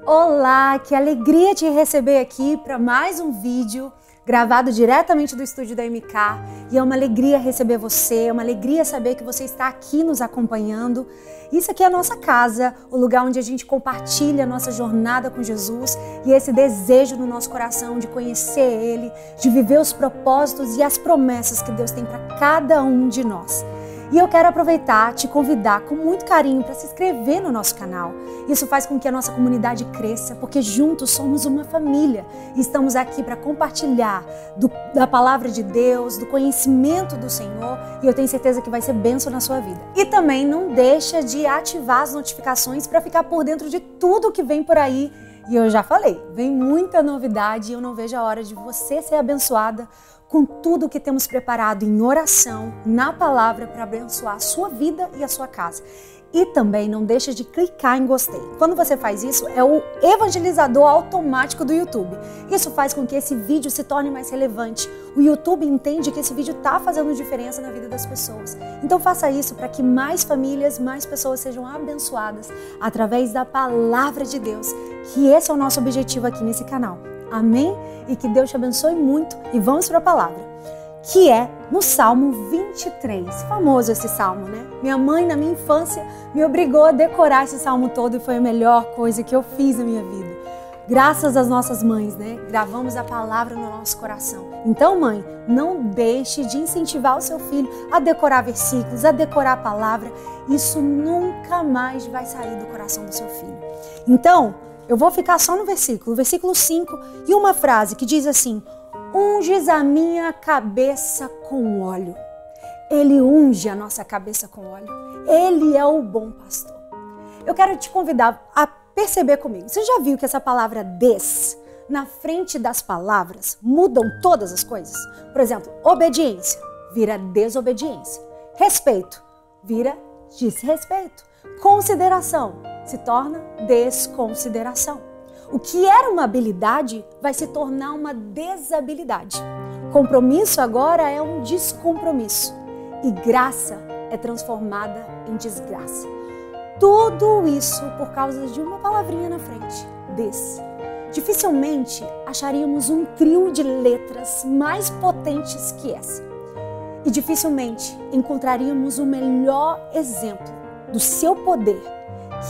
Olá, que alegria te receber aqui para mais um vídeo gravado diretamente do estúdio da MK. E é uma alegria receber você, é uma alegria saber que você está aqui nos acompanhando. Isso aqui é a nossa casa, o lugar onde a gente compartilha a nossa jornada com Jesus e esse desejo no nosso coração de conhecer Ele, de viver os propósitos e as promessas que Deus tem para cada um de nós. E eu quero aproveitar, te convidar com muito carinho para se inscrever no nosso canal. Isso faz com que a nossa comunidade cresça, porque juntos somos uma família e estamos aqui para compartilhar da palavra de Deus, do conhecimento do Senhor, e eu tenho certeza que vai ser bênção na sua vida. E também não deixa de ativar as notificações para ficar por dentro de tudo que vem por aí. E eu já falei, vem muita novidade e eu não vejo a hora de você ser abençoada com tudo que temos preparado em oração, na palavra, para abençoar a sua vida e a sua casa. E também não deixa de clicar em gostei. Quando você faz isso, é o evangelizador automático do YouTube. Isso faz com que esse vídeo se torne mais relevante. O YouTube entende que esse vídeo está fazendo diferença na vida das pessoas. Então faça isso para que mais famílias, mais pessoas sejam abençoadas através da palavra de Deus, que esse é o nosso objetivo aqui nesse canal. Amém? E que Deus te abençoe muito. E vamos para a palavra, que é no Salmo 23. Famoso esse salmo, né? Minha mãe, na minha infância, me obrigou a decorar esse salmo todo e foi a melhor coisa que eu fiz na minha vida. Graças às nossas mães, né? Gravamos a palavra no nosso coração. Então, mãe, não deixe de incentivar o seu filho a decorar versículos, a decorar a palavra. Isso nunca mais vai sair do coração do seu filho. Então, eu vou ficar só no versículo 5, e uma frase que diz assim: unges a minha cabeça com óleo. Ele unge a nossa cabeça com óleo. Ele é o bom pastor. Eu quero te convidar a perceber comigo. Você já viu que essa palavra des, na frente das palavras, mudam todas as coisas? Por exemplo, obediência vira desobediência. Respeito vira desrespeito. Consideração se torna desconsideração. O que era uma habilidade vai se tornar uma desabilidade. Compromisso agora é um descompromisso. E graça é transformada em desgraça. Tudo isso por causa de uma palavrinha na frente, des. Dificilmente acharíamos um trio de letras mais potentes que essa. E dificilmente encontraríamos o melhor exemplo do seu poder,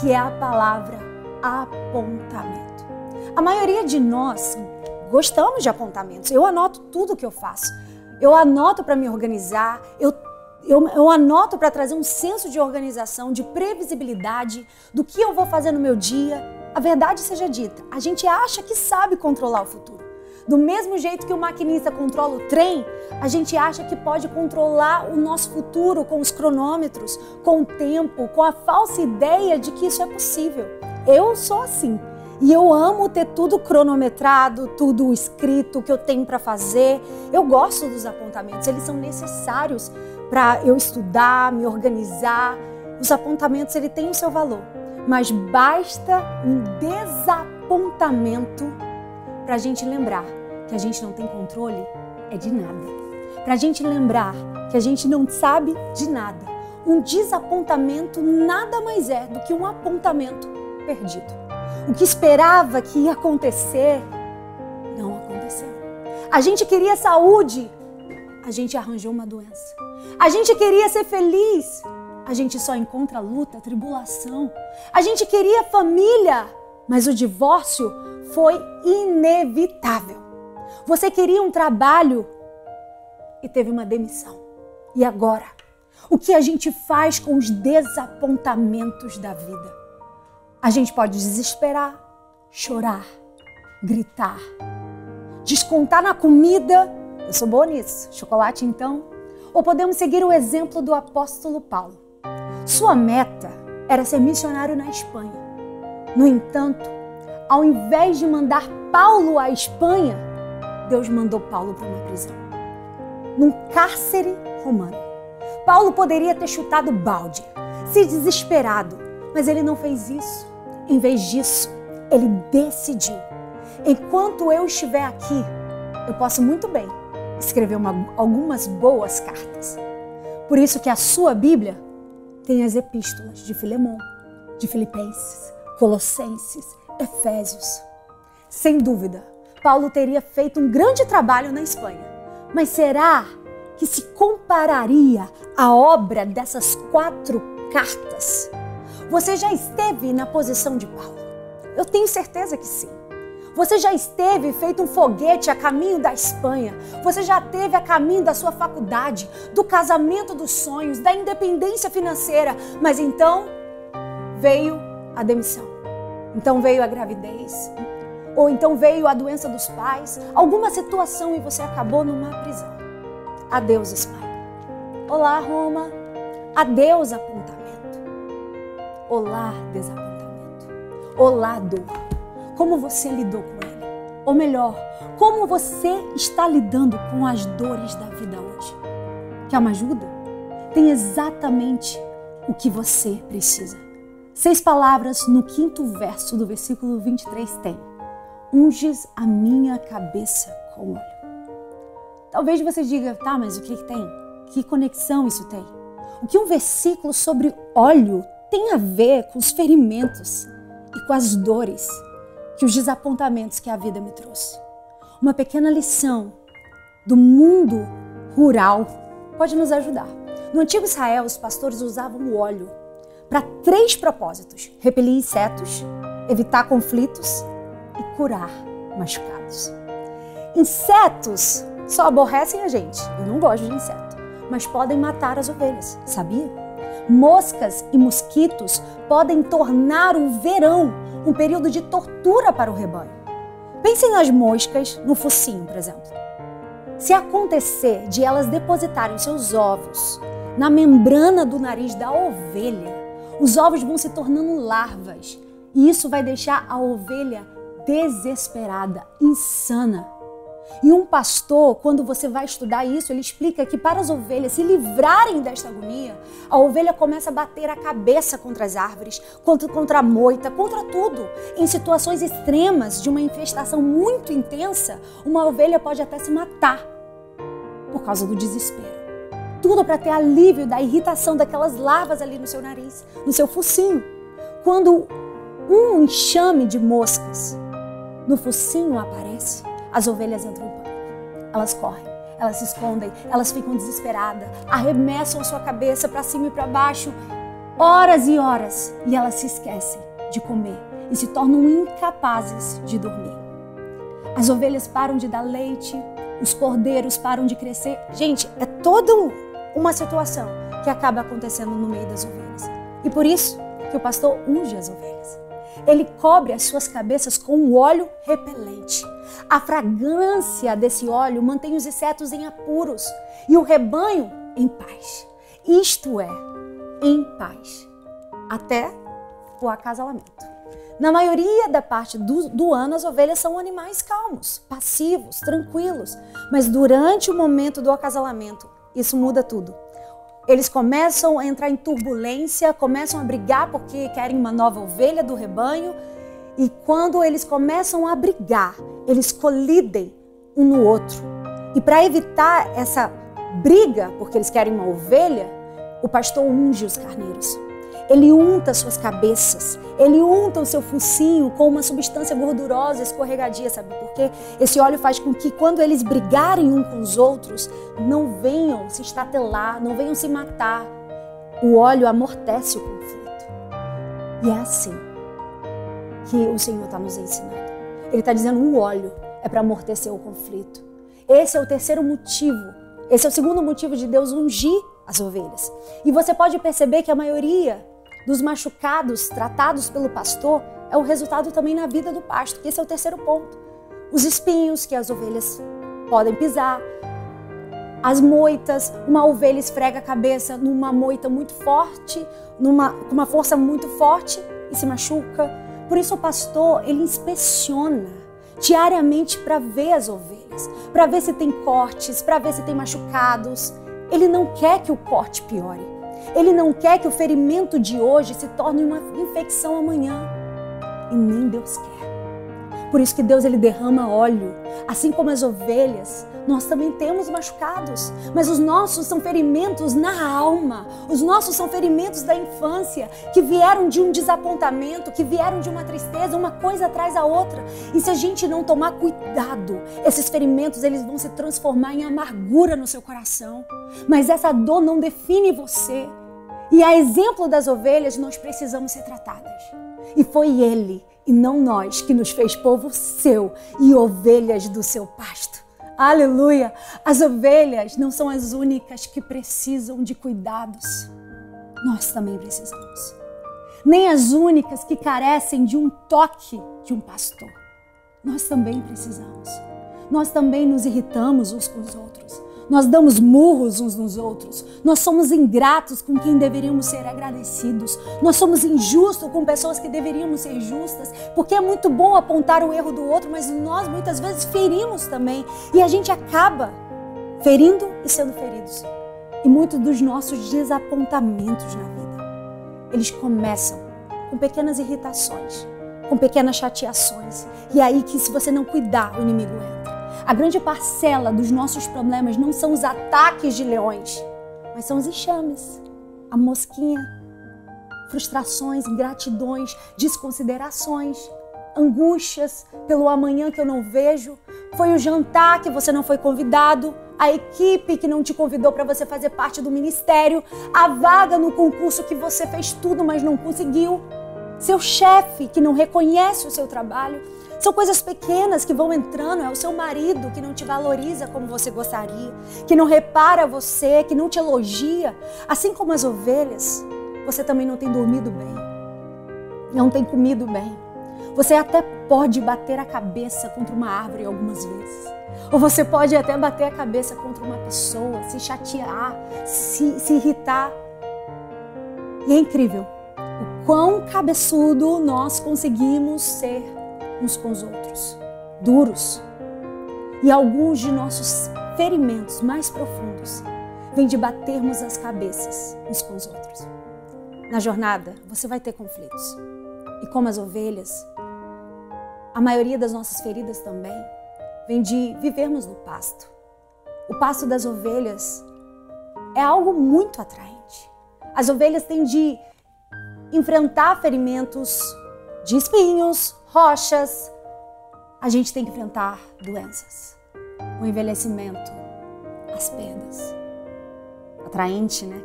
que é a palavra apontamento. A maioria de nós gostamos de apontamentos. Eu anoto tudo que eu faço. Eu anoto para me organizar, eu anoto para trazer um senso de organização, de previsibilidade do que eu vou fazer no meu dia. A verdade seja dita, a gente acha que sabe controlar o futuro. Do mesmo jeito que o maquinista controla o trem, a gente acha que pode controlar o nosso futuro com os cronômetros, com o tempo, com a falsa ideia de que isso é possível. Eu sou assim. E eu amo ter tudo cronometrado, tudo escrito, o que eu tenho para fazer. Eu gosto dos apontamentos, eles são necessários para eu estudar, me organizar. Os apontamentos, ele tem o seu valor. Mas basta um desapontamento para a gente lembrar que a gente não tem controle é de nada. Para a gente lembrar que a gente não sabe de nada. Um desapontamento nada mais é do que um apontamento perdido. O que esperava que ia acontecer, não aconteceu. A gente queria saúde, a gente arranjou uma doença. A gente queria ser feliz, a gente só encontra luta, tribulação. A gente queria família, mas o divórcio foi inevitável. Você queria um trabalho e teve uma demissão. E agora? O que a gente faz com os desapontamentos da vida? A gente pode desesperar, chorar, gritar, descontar na comida. Eu sou boa nisso. Chocolate, então. Ou podemos seguir o exemplo do apóstolo Paulo. Sua meta era ser missionário na Espanha. No entanto, ao invés de mandar Paulo à Espanha, Deus mandou Paulo para uma prisão, num cárcere romano. Paulo poderia ter chutado balde, se desesperado, mas ele não fez isso. Em vez disso, ele decidiu: enquanto eu estiver aqui, eu posso muito bem escrever algumas boas cartas. Por isso que a sua Bíblia tem as epístolas de Filemão, de Filipenses, Colossenses, Efésios. Sem dúvida, Paulo teria feito um grande trabalho na Espanha. Mas será que se compararia à obra dessas 4 cartas? Você já esteve na posição de Paulo? Eu tenho certeza que sim. Você já esteve feito um foguete a caminho da Espanha. Você já esteve a caminho da sua faculdade, do casamento dos sonhos, da independência financeira. Mas então veio a demissão. Então veio a gravidez. Ou então veio a doença dos pais. Alguma situação e você acabou numa prisão. Adeus, Espanha. Olá, Roma. Adeus, apontamento. Olá, desapontamento. Olá, dor. Como você lidou com ele? Ou melhor, como você está lidando com as dores da vida hoje? Quer uma ajuda? Tem exatamente o que você precisa. 6 palavras no 5º verso do versículo 23 tem: unges a minha cabeça com óleo. Talvez você diga, tá, mas o que tem? Que conexão isso tem? O que um versículo sobre óleo tem a ver com os ferimentos e com as dores que os desapontamentos que a vida me trouxe? Uma pequena lição do mundo rural pode nos ajudar. No antigo Israel, os pastores usavam o óleo para 3 propósitos: repelir insetos, evitar conflitos e curar machucados. Insetos só aborrecem a gente. Eu não gosto de inseto, mas podem matar as ovelhas, sabia? Moscas e mosquitos podem tornar o verão um período de tortura para o rebanho. Pensem nas moscas no focinho, por exemplo. Se acontecer de elas depositarem seus ovos na membrana do nariz da ovelha, os ovos vão se tornando larvas e isso vai deixar a ovelha desesperada, insana. E um pastor, quando você vai estudar isso, ele explica que para as ovelhas se livrarem desta agonia, a ovelha começa a bater a cabeça contra as árvores, contra a moita, contra tudo. Em situações extremas de uma infestação muito intensa, uma ovelha pode até se matar por causa do desespero. Tudo para ter alívio da irritação daquelas larvas ali no seu nariz, no seu focinho. Quando um enxame de moscas no focinho aparece, as ovelhas entram em pânico. Elas correm, elas se escondem, elas ficam desesperadas, arremessam a sua cabeça para cima e para baixo, horas e horas, e elas se esquecem de comer e se tornam incapazes de dormir. As ovelhas param de dar leite, os cordeiros param de crescer. Gente, é toda uma situação que acaba acontecendo no meio das ovelhas. E por isso que o pastor unge as ovelhas. Ele cobre as suas cabeças com um óleo repelente. A fragrância desse óleo mantém os insetos em apuros e o rebanho em paz. Isto é, em paz, até o acasalamento. Na maioria da parte do ano, as ovelhas são animais calmos, passivos, tranquilos. Mas durante o momento do acasalamento, isso muda tudo. Eles começam a entrar em turbulência, começam a brigar porque querem uma nova ovelha do rebanho. E quando eles começam a brigar, eles colidem um no outro. E para evitar essa briga, porque eles querem uma ovelha, o pastor unge os carneiros. Ele unta suas cabeças, ele unta o seu focinho com uma substância gordurosa, escorregadia, sabe por quê? Esse óleo faz com que quando eles brigarem uns com os outros, não venham se estatelar, não venham se matar. O óleo amortece o conflito. E é assim que o Senhor está nos ensinando. Ele está dizendo o óleo é para amortecer o conflito. Esse é o terceiro motivo, esse é o segundo motivo de Deus ungir as ovelhas. E você pode perceber que a maioria dos machucados tratados pelo pastor é o resultado também na vida do pasto, que esse é o terceiro ponto. Os espinhos que as ovelhas podem pisar, as moitas, uma ovelha esfrega a cabeça numa moita muito forte, com uma força muito forte e se machuca. Por isso o pastor, ele inspeciona diariamente para ver as ovelhas, para ver se tem cortes, para ver se tem machucados. Ele não quer que o corte piore. Ele não quer que o ferimento de hoje se torne uma infecção amanhã. E nem Deus quer. Por isso que Deus ele derrama óleo. Assim como as ovelhas, nós também temos machucados. Mas os nossos são ferimentos na alma. Os nossos são ferimentos da infância, que vieram de um desapontamento, que vieram de uma tristeza, uma coisa atrás da outra. E se a gente não tomar cuidado, esses ferimentos eles vão se transformar em amargura no seu coração. Mas essa dor não define você. E a exemplo das ovelhas, nós precisamos ser tratadas. E foi Ele, e não nós, que nos fez povo seu e ovelhas do seu pasto. Aleluia! As ovelhas não são as únicas que precisam de cuidados. Nós também precisamos. Nem as únicas que carecem de um toque de um pastor. Nós também precisamos. Nós também nos irritamos uns com os outros. Nós damos murros uns nos outros. Nós somos ingratos com quem deveríamos ser agradecidos. Nós somos injustos com pessoas que deveríamos ser justas. Porque é muito bom apontar o erro do outro, mas nós muitas vezes ferimos também. E a gente acaba ferindo e sendo feridos. E muitos dos nossos desapontamentos na vida, eles começam com pequenas irritações, com pequenas chateações. E é aí que, se você não cuidar, o inimigo entra. A grande parcela dos nossos problemas não são os ataques de leões, mas são os enxames, a mosquinha, frustrações, ingratidões, desconsiderações, angústias pelo amanhã que eu não vejo, foi o jantar que você não foi convidado, a equipe que não te convidou para você fazer parte do ministério, a vaga no concurso que você fez tudo, mas não conseguiu, seu chefe que não reconhece o seu trabalho. São coisas pequenas que vão entrando, é o seu marido que não te valoriza como você gostaria, que não repara você, que não te elogia. Assim como as ovelhas, você também não tem dormido bem, não tem comido bem. Você até pode bater a cabeça contra uma árvore algumas vezes. Ou você pode até bater a cabeça contra uma pessoa, se chatear, se irritar. E é incrível o quão cabeçudo nós conseguimos ser uns com os outros, duros. E alguns de nossos ferimentos mais profundos vêm de batermos as cabeças uns com os outros. Na jornada, você vai ter conflitos. E como as ovelhas, a maioria das nossas feridas também vem de vivermos no pasto. O pasto das ovelhas é algo muito atraente. As ovelhas têm de enfrentar ferimentos de espinhos, rochas. A gente tem que enfrentar doenças, o envelhecimento, as perdas. Atraente, né?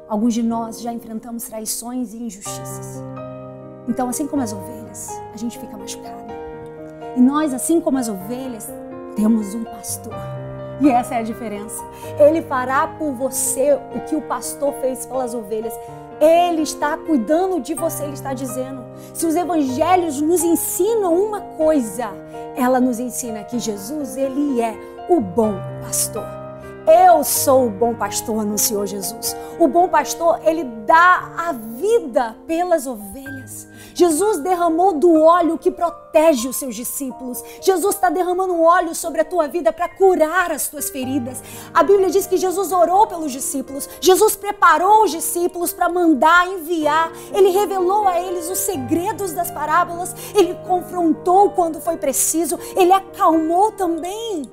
Alguns de nós já enfrentamos traições e injustiças. Então, assim como as ovelhas, a gente fica machucado. E nós, assim como as ovelhas, temos um pastor. E essa é a diferença. Ele fará por você o que o pastor fez pelas ovelhas. Ele está cuidando de você, ele está dizendo. Se os evangelhos nos ensinam uma coisa, ela nos ensina que Jesus, ele é o bom pastor. Eu sou o bom pastor, anunciou Jesus. O bom pastor, ele dá a vida pelas ovelhas. Jesus derramou do óleo que protege os seus discípulos. Jesus está derramando um óleo sobre a tua vida para curar as tuas feridas. A Bíblia diz que Jesus orou pelos discípulos. Jesus preparou os discípulos para mandar, enviar. Ele revelou a eles os segredos das parábolas. Ele confrontou quando foi preciso. Ele acalmou também.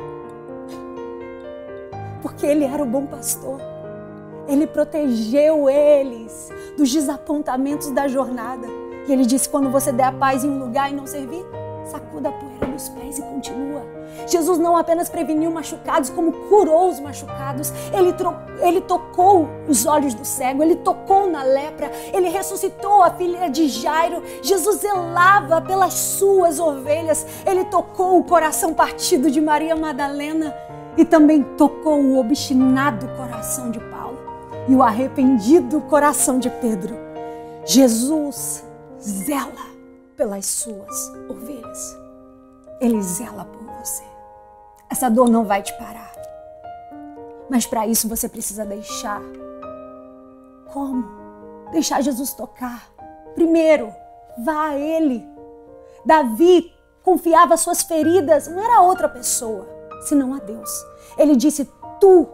Porque ele era o bom pastor. Ele protegeu eles dos desapontamentos da jornada. E ele disse, quando você der a paz em um lugar e não servir, sacuda a poeira dos pés e continua. Jesus não apenas preveniu machucados, como curou os machucados. Ele tocou os olhos do cego, ele tocou na lepra, ele ressuscitou a filha de Jairo. Jesus zelava pelas suas ovelhas. Ele tocou o coração partido de Maria Madalena e também tocou o obstinado coração de Paulo e o arrependido coração de Pedro. Jesus zela pelas suas ovelhas. Ele zela por você. Essa dor não vai te parar. Mas para isso você precisa deixar. Como? Deixar Jesus tocar. Primeiro, vá a Ele. Davi confiava suas feridas, não era outra pessoa, senão a Deus. Ele disse, tu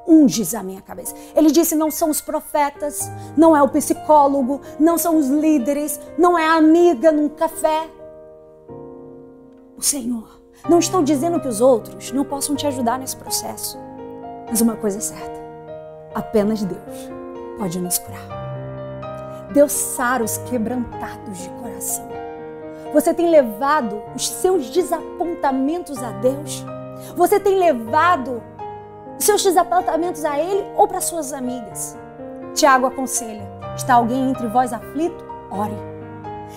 unges a minha cabeça. Ele disse, não são os profetas, não é o psicólogo, não são os líderes, não é a amiga num café. o Senhor. Não estou dizendo que os outros não possam te ajudar nesse processo. Mas uma coisa é certa, apenas Deus pode nos curar. Deus sara os quebrantados de coração. Você tem levado os seus desapontamentos a Deus? Você tem levado os seus desapontamentos a Ele ou para suas amigas? Tiago aconselha, está alguém entre vós aflito? Ore.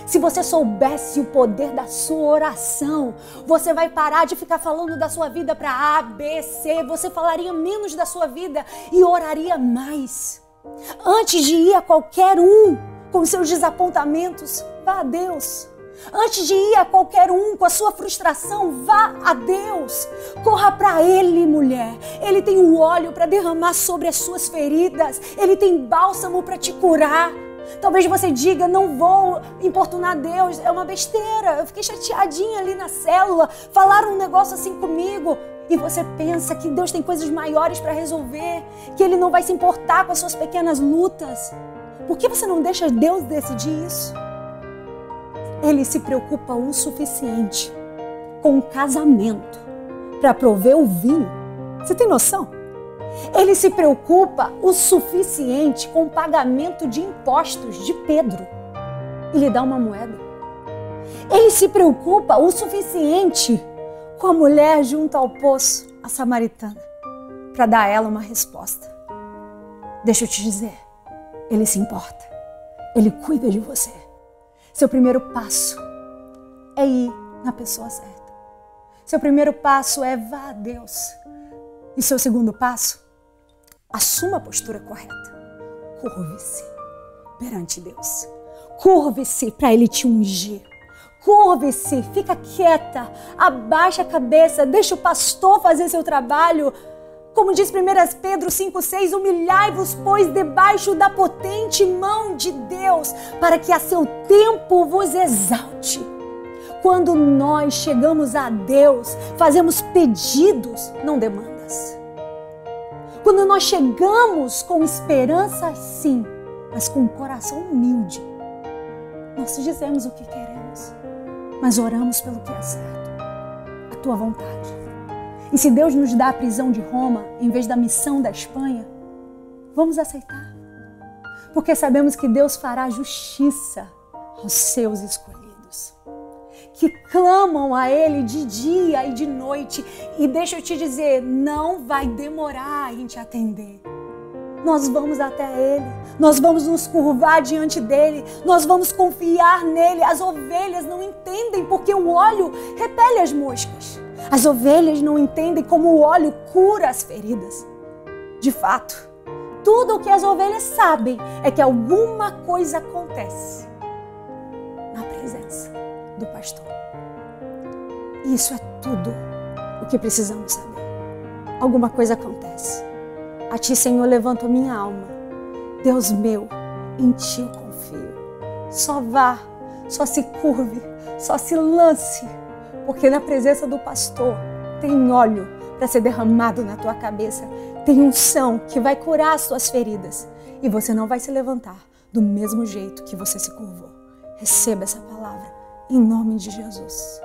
Se você soubesse o poder da sua oração, você vai parar de ficar falando da sua vida para A, B, C. Você falaria menos da sua vida e oraria mais. Antes de ir a qualquer um com seus desapontamentos, vá a Deus. Antes de ir a qualquer um com a sua frustração, vá a Deus. Corra para Ele, mulher. Ele tem o óleo para derramar sobre as suas feridas. Ele tem bálsamo para te curar. Talvez você diga, não vou importunar Deus, é uma besteira. Eu fiquei chateadinha ali na célula, falaram um negócio assim comigo. E você pensa que Deus tem coisas maiores para resolver, que Ele não vai se importar com as suas pequenas lutas. Por que você não deixa Deus decidir isso? Ele se preocupa o suficiente com o casamento para prover o vinho. Você tem noção? Ele se preocupa o suficiente com o pagamento de impostos de Pedro e lhe dá uma moeda. Ele se preocupa o suficiente com a mulher junto ao poço, a samaritana, para dar a ela uma resposta. Deixa eu te dizer, Ele se importa. Ele cuida de você. Seu primeiro passo é ir na pessoa certa. Seu primeiro passo é vá a Deus. E seu segundo passo, assuma a postura correta. Curve-se perante Deus. Curve-se para Ele te ungir. Curve-se, fica quieta, abaixa a cabeça, deixa o pastor fazer seu trabalho. Como diz 1 Pedro 5,6, humilhai-vos, pois, debaixo da potente mão de Deus, para que a seu tempo vos exalte. Quando nós chegamos a Deus, fazemos pedidos, não demandas. Quando nós chegamos com esperança, sim, mas com um coração humilde, nós dizemos o que queremos, mas oramos pelo que é certo, a tua vontade. E se Deus nos dá a prisão de Roma, em vez da missão da Espanha, vamos aceitar. Porque sabemos que Deus fará justiça aos seus escolhidos, que clamam a Ele de dia e de noite. E deixa eu te dizer, não vai demorar em te atender. Nós vamos até Ele, nós vamos nos curvar diante dEle, nós vamos confiar nele. As ovelhas não entendem porque o óleo repele as moscas. As ovelhas não entendem como o óleo cura as feridas. De fato, tudo o que as ovelhas sabem é que alguma coisa acontece na presença do pastor. Isso é tudo o que precisamos saber. Alguma coisa acontece. A ti, Senhor, levanto a minha alma. Deus meu, em ti eu confio. Só vá, só se curve, só se lance, porque na presença do pastor tem óleo para ser derramado na tua cabeça. Tem unção que vai curar as tuas feridas. E você não vai se levantar do mesmo jeito que você se curvou. Receba essa palavra em nome de Jesus.